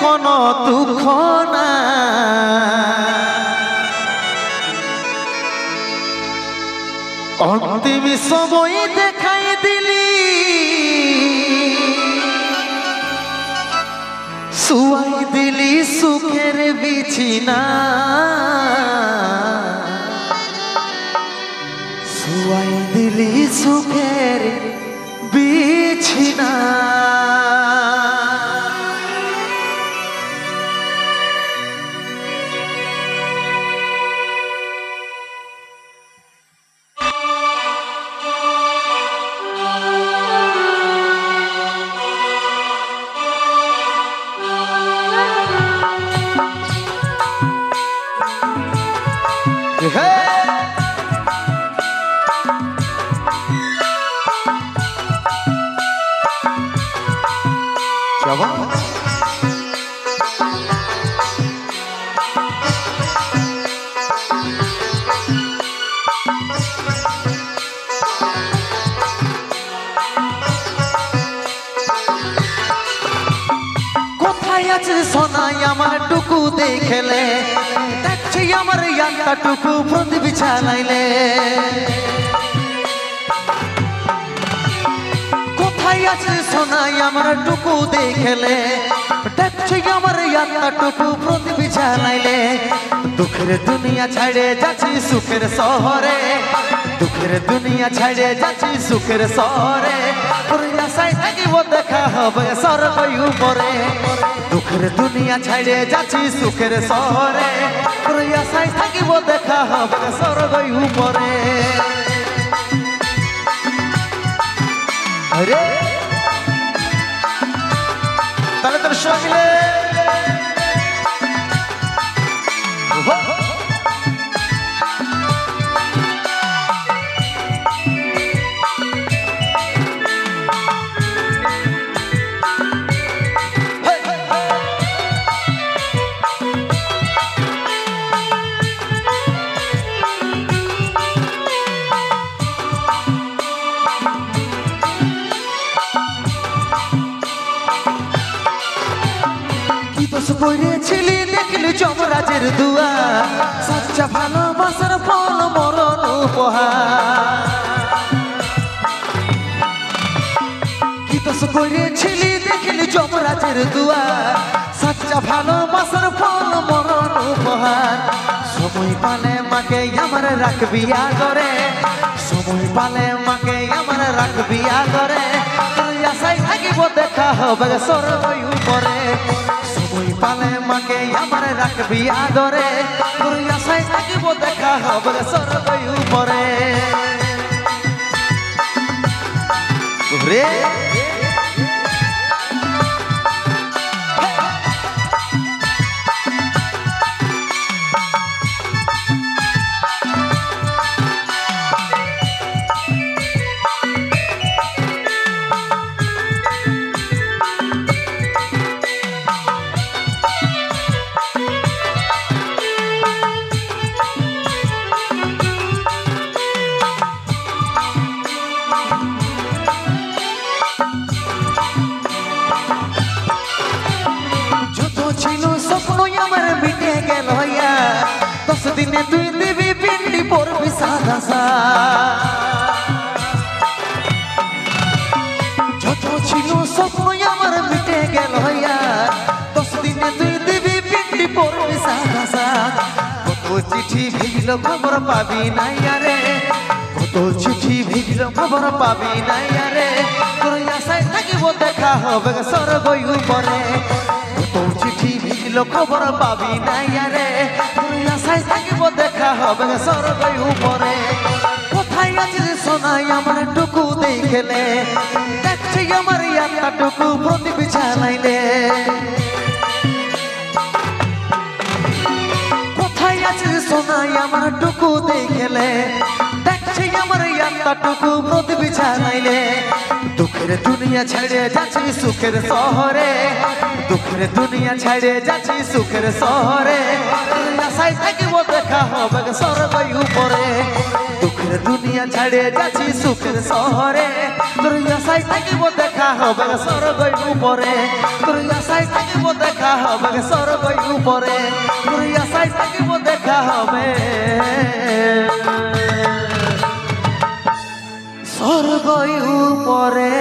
কোনো দুঃখ না। অন্তিম সময় দেখাই দিলি, শুয়াই দিলি সুখের বিছিনা, শুয়াই দিলি সুখের বিছিনা। কোথায় আছে সোনাই আমার টুকু দেখলে, দেখছি আমার একটা টুকু প্রদীপ জ্বালাইলে। কোথায় আছে সোনাই আমার টুকু দেখলে, দেখছি আমার একটা টুকু প্রদীপ জ্বালাইলে। দুঃখের দুনিয়া ছাড়ে যাচ্ছি সুখের শহরে, দুঃখের দুনিয়া ছাড়ে যাচ্ছি সুখের শহরে। আশায় থাকিব দেখা হবে স্বর্গ উপরে, দুঃখের দুনিয়া ছাড়ে যাচ্ছি সুখের শহরে। আশায় থাকিব দেখা হবে স্বর্গ উপরে। আরে তাহলে তোর সঙ্গে করেছিলি দেখলি যমরাজের দুয়া, সচ্চা ভালোবাসার ফল মরণ উপহার। কি দোষ করেছিলি দেখলি যমরাজের দুয়া, সচ্চা ভালোবাসার ফল মরণ উপহার। সময় পালে মাকে আমার রাখবি আগরে, সময় পালে মাকে আমার রাখবি আগরে। আশায় থাকিব দেখা হবে স্বর্গ উপরে, সময় পালে মাকে আমার রাখবি আগরে। তোর আশায় থাকিব দেখা হবে স্বর্গ উপরে। রে দিনে তুই দিবি পিন্ডি পড়বি সাদা সা। যত ছিল স্বপ্ন আমার মিটে গেল হইয়া, 10 দিনে তুই দিবি পিন্ডি পড়বি সাদা সা। কত চিঠি ভিজল খবর পাবি নাই আরে, কত চিঠি ভিজল খবর পাবি নাই আরে। তোর আশায় থাকিব দেখা হবে স্বর্গ উপরে, কত চিঠি ভিজল খবর পাবি নাই আরে। আশায় থাকিব দেখা হবে স্বর্গ উপরে। কোথায় আছে সোনাই আমার টুকু দেখলে, দেখছি আমার একটা টুকু প্রদীপ জ্বালাইলে। কোথায় আছে সোনাই আমার টুকু দেখলে, দেখছি আমার একটা টুকু প্রদীপ জ্বালাইলে। দুঃখের দুনিয়া ছেড়ে যাচ্ছি সুখের শহরে, দুঃখের দুনিয়া ছেড়ে যাচ্ছি সুখের শহরে। আশায় থাকিব দেখা হবে স্বর্গ উপরে। দুঃখের দুনিয়া ছাড়ে যাচ্ছি সুখের শহরে তোর আশায় থাকিব দেখা হবে স্বর্গই উপরে তোর আশায় থাকিব দেখা হবে স্বর্গই উপরে তোর আশায় থাকিব দেখা হবে স্বর্গই উপরে